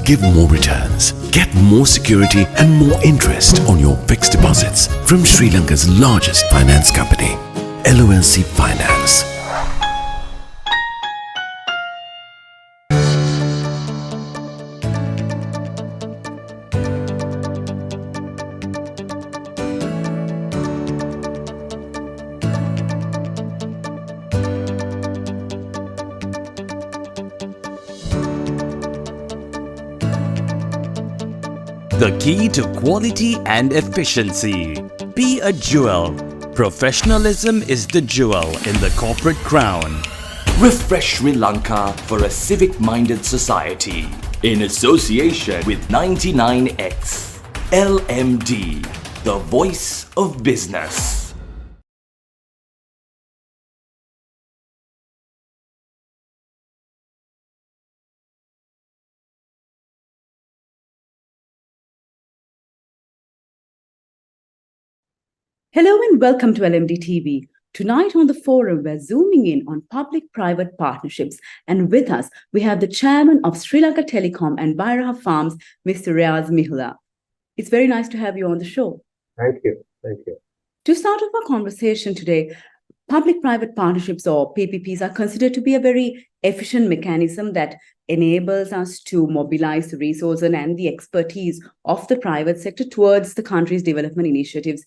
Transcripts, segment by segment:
give more returns. Get more security and more interest on your fixed deposits from Sri Lanka's largest finance company, LMDtv Finance. The key to quality and efficiency. Be a jewel. Professionalism is the jewel in the corporate crown. Refresh Sri Lanka for a civic-minded society in association with 99X. LMD, the voice of business. Hello and welcome to LMDtv. Tonight on the forum, we're zooming in on public-private partnerships. And with us, we have the chairman of Sri Lanka Telecom and Bairaha Farms, Mr. Reyaz Mihular. It's very nice to have you on the show. Thank you. Thank you. To start off our conversation today, public-private partnerships or PPPs are considered to be a very efficient mechanism that enables us to mobilize the resources and the expertise of the private sector towards the country's development initiatives.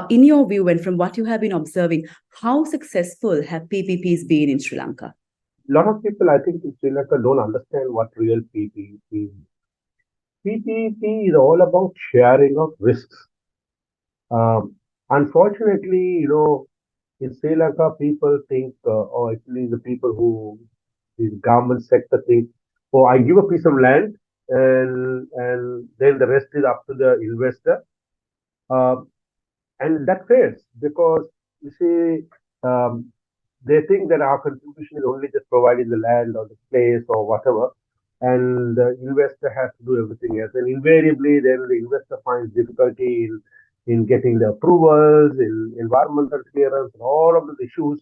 In your view, and from what you have been observing, how successful have PPPs been in Sri Lanka? A lot of people, I think, in Sri Lanka don't understand what real PPP is. PPP is all about sharing of risks. Unfortunately, in Sri Lanka, people think, or actually the people who the government sector think, oh, I give a piece of land and then the rest is up to the investor. And that fails because, you see, they think that our contribution is only just providing the land or the place or whatever, and the investor has to do everything else. And invariably, then the investor finds difficulty in getting the approvals, in environmental clearance, and all of the issues.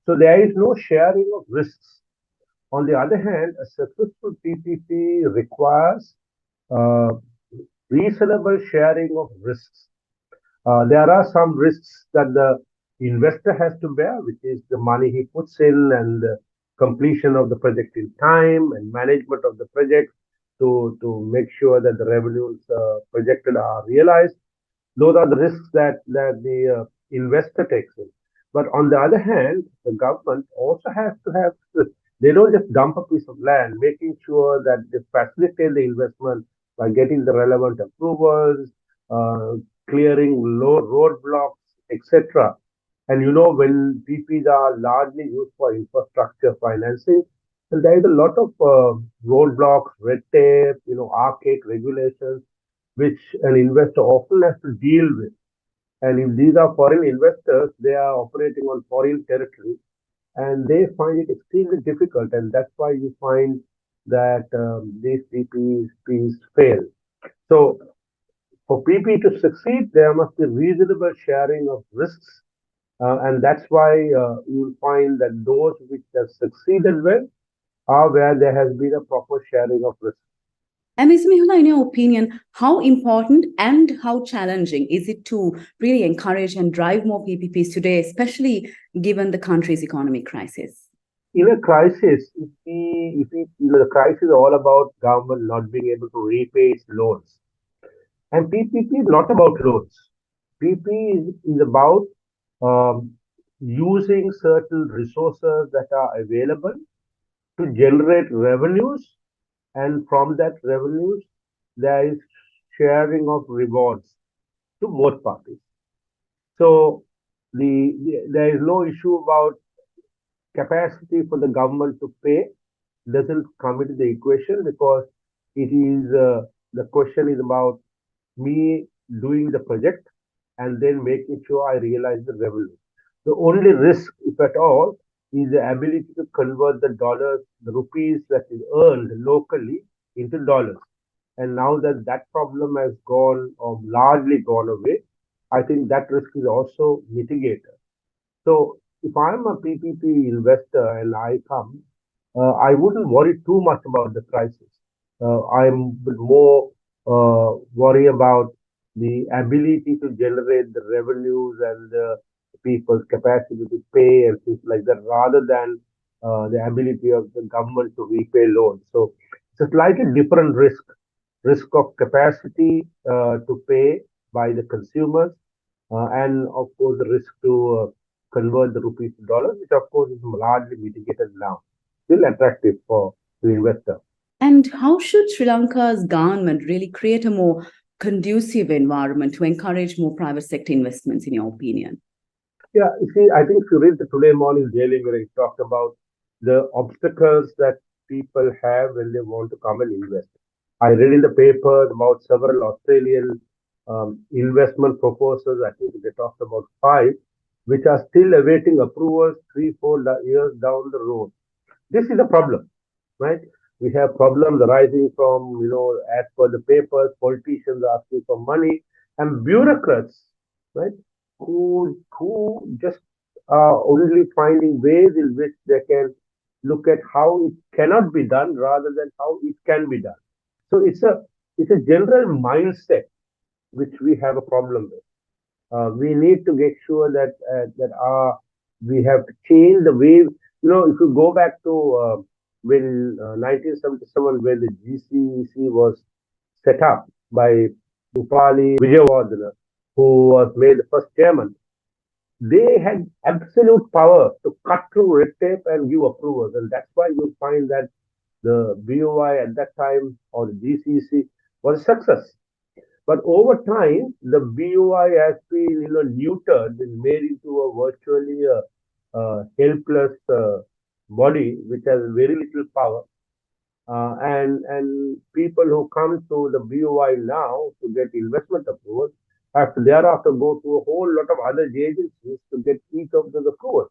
So there is no sharing of risks. On the other hand, a successful PPP requires reasonable sharing of risks. There are some risks that the investor has to bear, which is the money he puts in and the completion of the project in time and management of the project to make sure that the revenues projected are realized. Those are the risks that the investor takes in. But on the other hand, the government also has to have, they don't just dump a piece of land, making sure that they facilitate the investment by getting the relevant approvals, clearing roadblocks, etc. And when PPs are largely used for infrastructure financing, and there is a lot of roadblocks, red tape, archaic regulations, which an investor often has to deal with. And if these are foreign investors, they are operating on foreign territory, and they find it extremely difficult. And that's why you find that these PPPs fail. So for PP to succeed, there must be reasonable sharing of risks. And that's why you'll find that those which have succeeded well are where there has been a proper sharing of risks. And Ms. Mihular, in your opinion, how important and how challenging is it to really encourage and drive more PPPs today, especially given the country's economic crisis? In a crisis, the crisis is all about government not being able to repay its loans. And PPP is not about loans. PP is about using certain resources that are available to generate revenues, and from that revenues, there is sharing of rewards to both parties. So there is no issue about capacity for the government to pay. Doesn't come into the equation, because it is the question is about me doing the project and then making sure I realize the revenue. The only risk, if at all, is the ability to convert the dollars, the rupees that is earned locally into dollars. And now that that problem has gone or largely gone away, I think that risk is also mitigated. So if I'm a PPP investor and I come, I wouldn't worry too much about the crisis. I'm more worry about the ability to generate the revenues and the people's capacity to pay and things like that, rather than the ability of the government to repay loans. So it's a slightly different risk of capacity to pay by the consumers, and of course the risk to convert the rupees to dollars, which of course is largely mitigated now, still attractive for the investor. And how should Sri Lanka's government really create a more conducive environment to encourage more private sector investments, in your opinion? Yeah, you see, I think if you read the today morning daily where it talked about the obstacles that people have when they want to come and invest. I read in the paper about several Australian investment proposals. I think they talked about five, which are still awaiting approvals 3, 4 years down the road. This is a problem, right? We have problems arising from, as per the papers, politicians asking for money and bureaucrats, right, who just are only finding ways in which they can look at how it cannot be done rather than how it can be done. So it's a general mindset which we have a problem with. We need to make sure that we have to change the way. If you go back to when 1977, when the GCEC was set up by Upali Vijayawardena, who was made the first chairman, they had absolute power to cut through red tape and give approvals, and that's why you find that the BOI at that time, or the GCEC, was a success. But over time, the BOI has been, neutered and made into a virtually helpless body which has very little power. And people who come to the BOI now to get investment approval have to thereafter go through a whole lot of other agencies to get each of the approvals.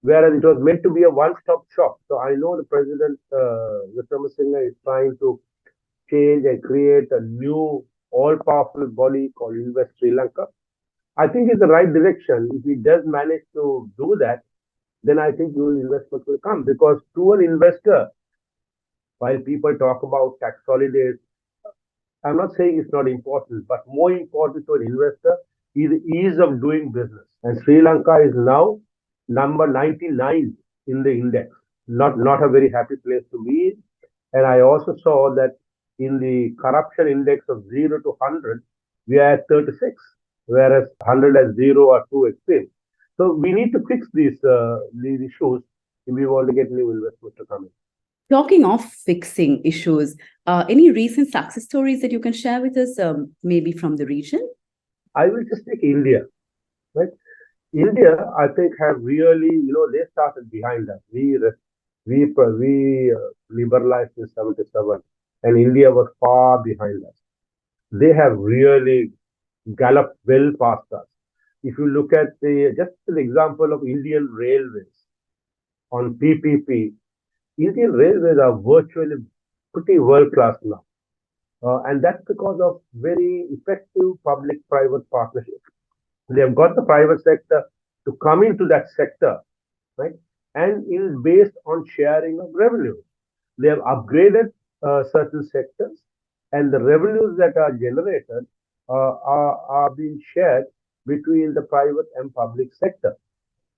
Whereas it was meant to be a one-stop shop. So I know the President Vikramasinghe is trying to change and create a new all-powerful body called Invest Sri Lanka. I think it's the right direction. If he does manage to do that, then I think investment will come. Because to an investor, while people talk about tax holidays, I'm not saying it's not important, but more important to an investor is the ease of doing business. And Sri Lanka is now number 99 in the index. Not a very happy place to be. And I also saw that in the corruption index of 0 to 100, we are at 36, whereas 100 and 0 are too extreme. So we need to fix these issues if we want to get new investment to come in. Talking of fixing issues, any recent success stories that you can share with us, maybe from the region? I will just take India, right? India, I think, have really, they started behind us. We liberalized in 77, and India was far behind us. They have really galloped well past us. If you look at just an example of Indian Railways on PPP, Indian Railways are virtually pretty world class now. And that's because of very effective public-private partnerships. They have got the private sector to come into that sector, right? And it is based on sharing of revenue. They have upgraded certain sectors, and the revenues that are generated are being shared between the private and public sector.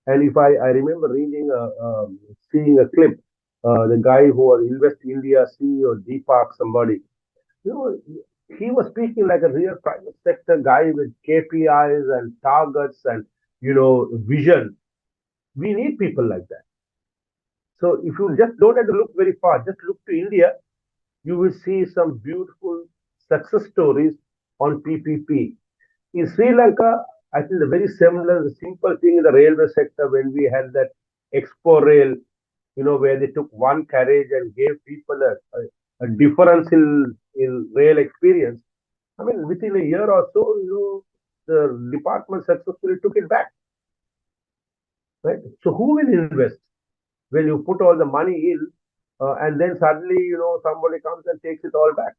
And if I remember seeing a clip, the guy who was Invest India CEO, Deepak somebody, he was speaking like a real private sector guy with KPIs and targets and, vision. We need people like that. So if you just don't have to look very far, just look to India, you will see some beautiful success stories on PPP. In Sri Lanka, I think the very similar, the simple thing in the railway sector when we had that Expo Rail, where they took one carriage and gave people a difference in rail experience. I mean, within a year or so, the department successfully took it back. Right? So who will invest when you put all the money in and then suddenly, somebody comes and takes it all back?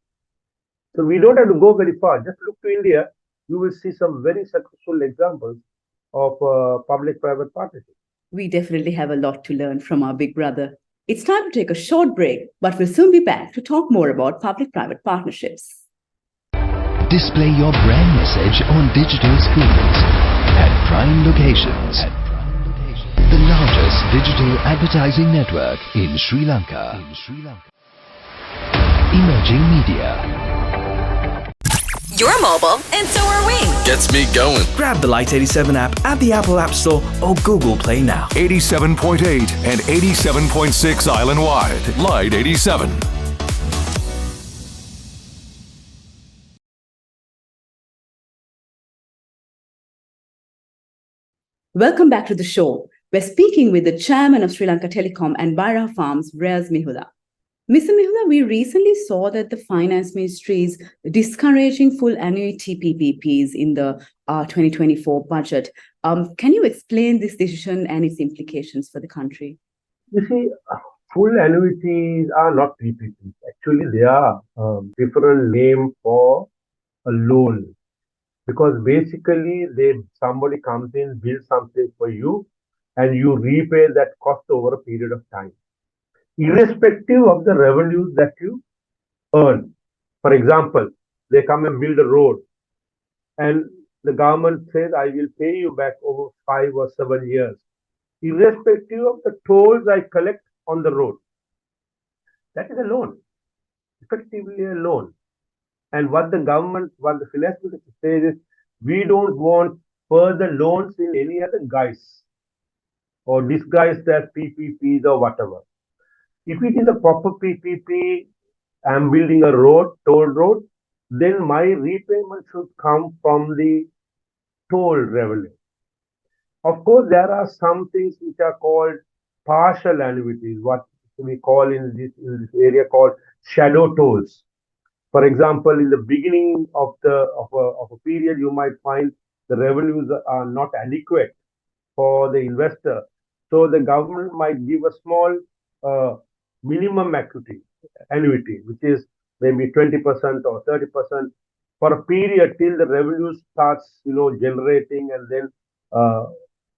So we don't have to go very far. Just look to India. You will see some very successful examples of public-private partnership. We definitely have a lot to learn from our big brother. It's time to take a short break, but we'll soon be back to talk more about public-private partnerships. Display your brand message on digital screens at prime locations. The largest digital advertising network in Sri Lanka. Emerging media. You're mobile, and so are we. Gets me going. Grab the Lite 87 app at the Apple App Store or Google Play now. 87.8 and 87.6 island-wide. Lite 87. Welcome back to the show. We're speaking with the chairman of Sri Lanka Telecom and Bairaha Farms, Reyaz Mihular. Mr. Mihular, we recently saw that the Finance Ministry is discouraging full annuity PPPs in the 2024 budget. Can you explain this decision and its implications for the country? You see, full annuities are not PPPs. Actually, they are a different name for a loan. Because basically, somebody comes in, builds something for you, and you repay that cost over a period of time, irrespective of the revenues that you earn. For example, they come and build a road, and the government says, I will pay you back over 5 or 7 years, irrespective of the tolls I collect on the road. That is a loan, effectively a loan. And what the finance minister says is, we don't want further loans in any other guise or disguised as PPPs or whatever. If it is a proper PPP, I'm building a road, toll road, then my repayment should come from the toll revenue. Of course, there are some things which are called partial annuities, what we call in this area called shadow tolls. For example, in the beginning of a period, you might find the revenues are not adequate for the investor. So the government might give a small minimum annuity, which is maybe 20% or 30% for a period till the revenue starts, generating, and then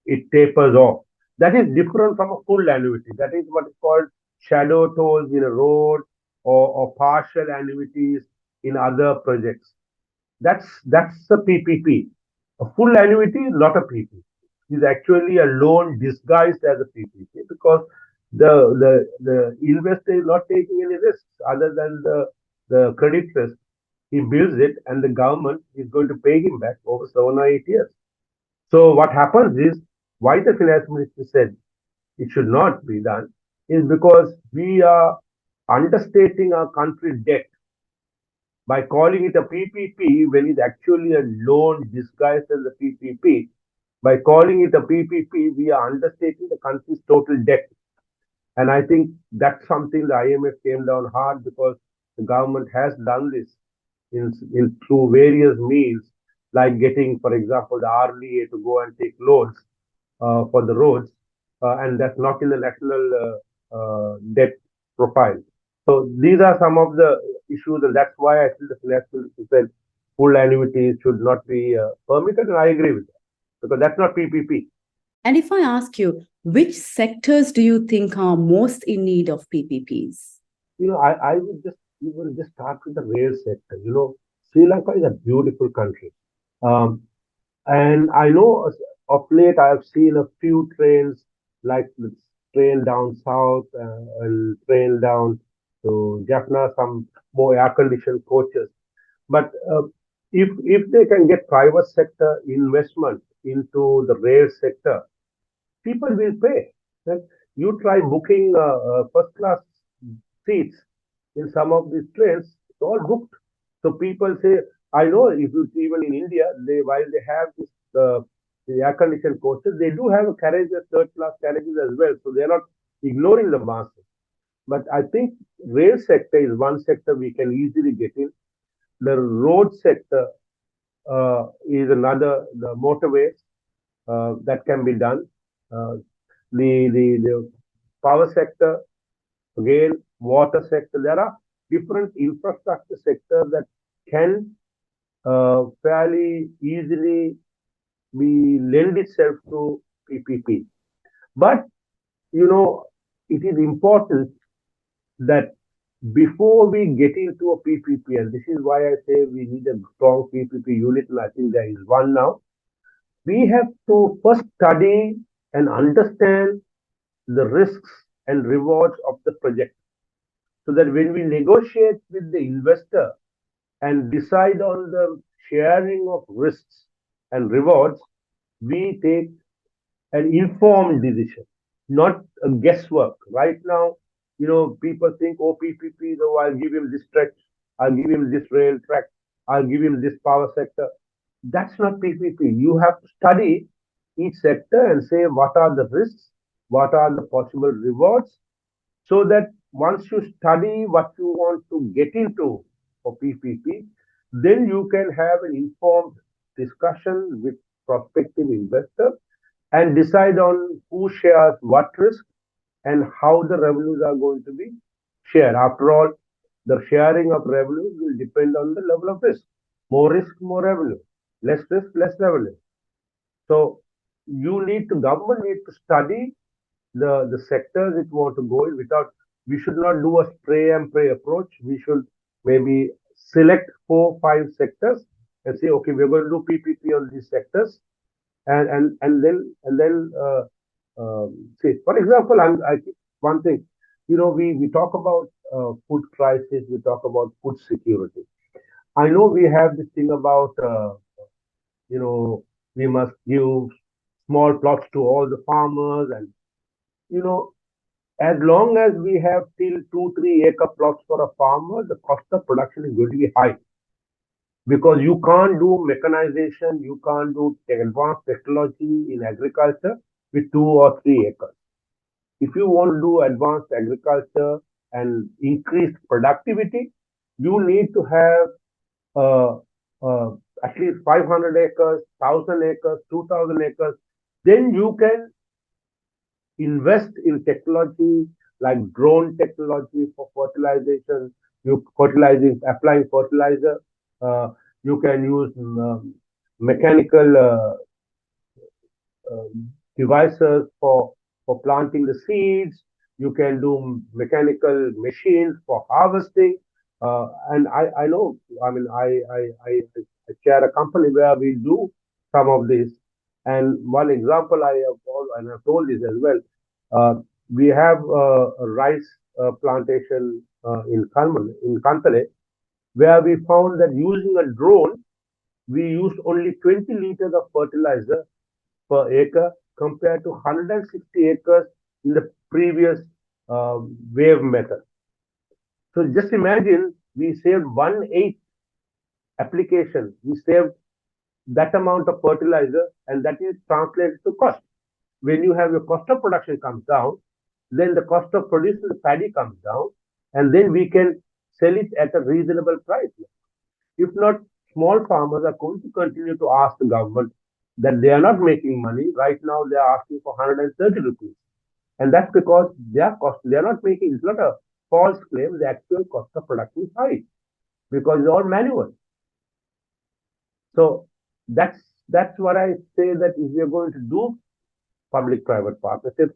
it tapers off. That is different from a full annuity. That is what is called shadow tolls in a road, or partial annuities in other projects. That's a PPP. A full annuity is not a PPP. It's actually a loan disguised as a PPP, because the investor is not taking any risks other than the credit risk. He builds it, and the government is going to pay him back over 7 or 8 years. So what happens is, why the finance minister said it should not be done is because we are understating our country's debt by calling it a PPP when it's actually a loan disguised as a PPP. By calling it a PPP, we are understating the country's total debt. And I think that's something the IMF came down hard, because the government has done this through various means, like getting, for example, the RDA to go and take loans for the roads, and that's not in the national debt profile. So these are some of the issues, and that's why I think the finance minister said full annuities should not be permitted, and I agree with that, because that's not PPP. And if I ask you, which sectors do you think are most in need of PPPs? I would just start with the rail sector. Sri Lanka is a beautiful country. And I know of late I have seen a few trains, like the train down south and train down to Jaffna, some more air-conditioned coaches. But if they can get private sector investment into the rail sector, people will pay. Right? You try booking first-class seats in some of these trains, it's all booked. So people say, I know even in India, while they have this the air-conditioned coaches, they do have a carriage, third-class carriages as well. So they're not ignoring the masses. But I think rail sector is one sector we can easily get in. The road sector is another, the motorways that can be done. The power sector, again, water sector. There are different infrastructure sectors that can fairly easily lend itself to PPP. But it is important that before we get into a PPP, and this is why I say we need a strong PPP unit, and I think there is one now, we have to first study and understand the risks and rewards of the project so that when we negotiate with the investor and decide on the sharing of risks and rewards, we take an informed decision, not a guesswork. Right now, people think, oh, PPP, though I'll give him this stretch, I'll give him this rail track, I'll give him this power sector. That's not PPP. You have to study each sector and say what are the risks, what are the possible rewards, so that once you study what you want to get into for PPP, then you can have an informed discussion with prospective investors and decide on who shares what risk and how the revenues are going to be shared. After all, the sharing of revenues will depend on the level of risk. More risk, more revenue. Less risk, less revenue. So government need to study the sectors it want to go in without, we should not do a spray and pray approach. We should maybe select 4, 5 sectors and say, okay, we're going to do PPP on these sectors and then say, for example, I think one thing, we talk about food crisis, we talk about food security. I know we have this thing about, you know, we must give small plots to all the farmers, and you know, as long as we have till 2, 3 acre plots for a farmer, the cost of production is going to be high because you can't do mechanization, you can't do advanced technology in agriculture with 2 or 3 acres. If you want to do advanced agriculture and increased productivity, you need to have uh, uh, at least 500 acres, 1,000 acres, 2,000 acres. Then you can invest in technology like drone technology for fertilization, applying fertilizer. Uh, you can use mechanical uh, devices for planting the seeds. You can do mechanical machines for harvesting. And I know, I mean, I share a company where we do some of this. And one example and I've told this as well. We have a rice plantation in Kantale, where we found that using a drone, we used only 20 liters of fertilizer per acre compared to 160 acres in the previous wave method. So just imagine we saved 1/8 application. We saved that amount of fertilizer, and that is translated to cost. When you have your cost of production comes down, then the cost of producing the paddy comes down, and then we can sell it at a reasonable price. If not, small farmers are going to continue to ask the government that they are not making money. Right now, they are asking for 130 rupees. And that's because their cost, they are not making, it's not a false claim, the actual cost of production is high because it's all manual. So that's what I say, that if we are going to do public-private partnership,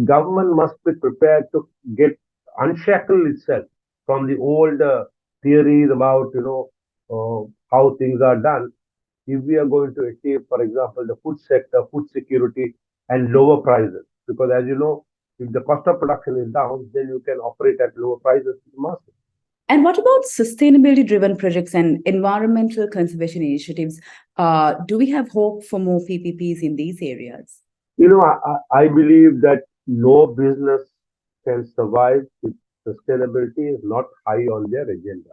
government must be prepared to get unshackle itself from the old theories about how things are done. If we are going to achieve, for example, the food sector, food security, and lower prices, because as you know, if the cost of production is down, then you can operate at lower prices in the market. And what about sustainability driven projects and environmental conservation initiatives? Do we have hope for more PPPs in these areas? I believe that no business can survive if sustainability is not high on their agenda.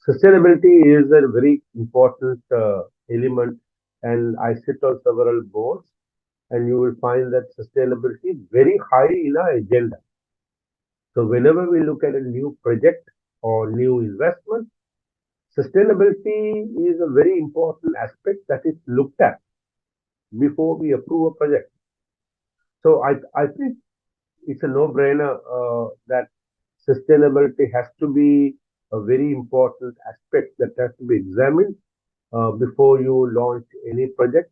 Sustainability is a very important element, and I sit on several boards, and you will find that sustainability is very high in our agenda. So whenever we look at a new project or new investment, sustainability is a very important aspect that is looked at before we approve a project. So I think it's a no-brainer that sustainability has to be a very important aspect that has to be examined before you launch any project.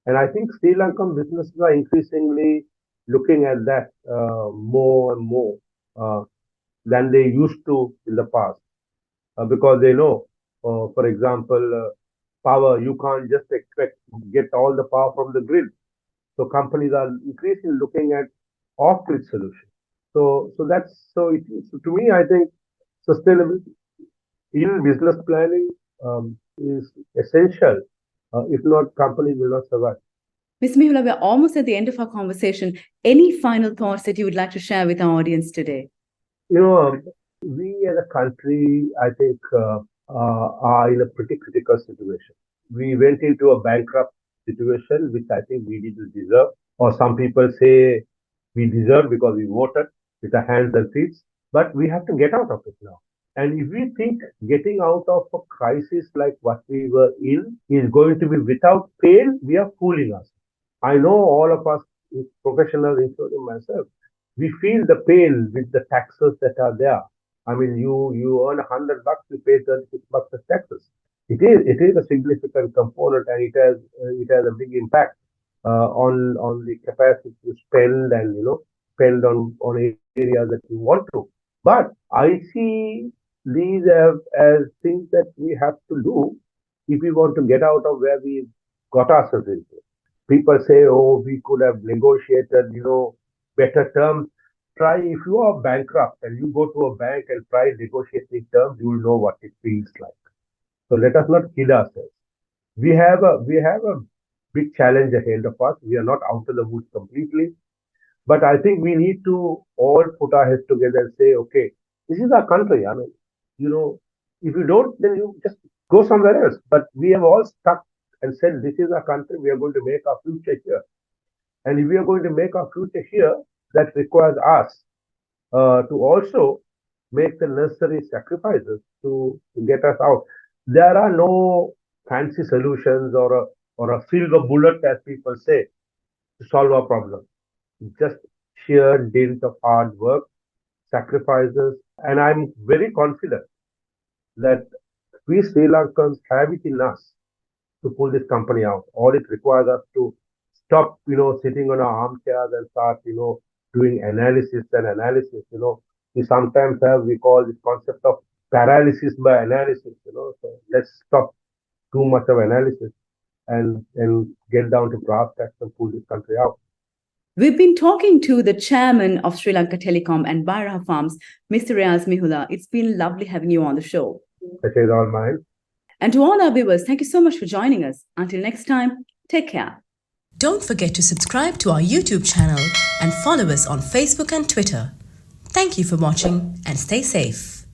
And I think Sri Lankan businesses are increasingly looking at that more and more than they used to in the past, because they know, for example, power, you can't just expect to get all the power from the grid. So companies are increasingly looking at off-grid solutions. So to me, I think sustainability in business planning is essential. If not, companies will not survive. Ms. Mihula, we're almost at the end of our conversation. Any final thoughts that you would like to share with our audience today? We as a country, I think, are in a pretty critical situation. We went into a bankrupt situation, which I think we didn't deserve, or some people say we deserve because we voted with our hands and feet. But we have to get out of it now. And if we think getting out of a crisis like what we were in is going to be without pain, we are fooling us. I know all of us professionals, including myself, we feel the pain with the taxes that are there. I mean, you earn $100, you pay $36 as taxes. It is a significant component, and it has a big impact on the capacity to spend and spend on areas that you want to. But I see these as things that we have to do if we want to get out of where we got ourselves into. People say, oh, we could have negotiated, better terms. Try, if you are bankrupt and you go to a bank and try negotiating terms, you will know what it feels like. So let us not kid ourselves. We have a big challenge ahead of us. We are not out of the woods completely, but I think we need to all put our heads together and say, okay, this is our country. I mean, if you don't, then you just go somewhere else. But we have all stuck and said, this is our country. We are going to make our future here. And if we are going to make our future here, that requires us to also make the necessary sacrifices to get us out. There are no fancy solutions or a silver bullet, as people say, to solve our problem. Just sheer dint of hard work, sacrifices, and I'm very confident that we Sri Lankans have it in us to pull this company out. All it requires us to stop, sitting on our armchairs and start, doing analysis. We sometimes we call this concept of paralysis by analysis, So let's stop too much of analysis and get down to brass tacks and pull this country out. We've been talking to the chairman of Sri Lanka Telecom and Bairaha Farms, Mr. Reyaz Mihular. It's been lovely having you on the show. That is all mine. And to all our viewers, thank you so much for joining us. Until next time, take care. Don't forget to subscribe to our YouTube channel and follow us on Facebook and Twitter. Thank you for watching and stay safe.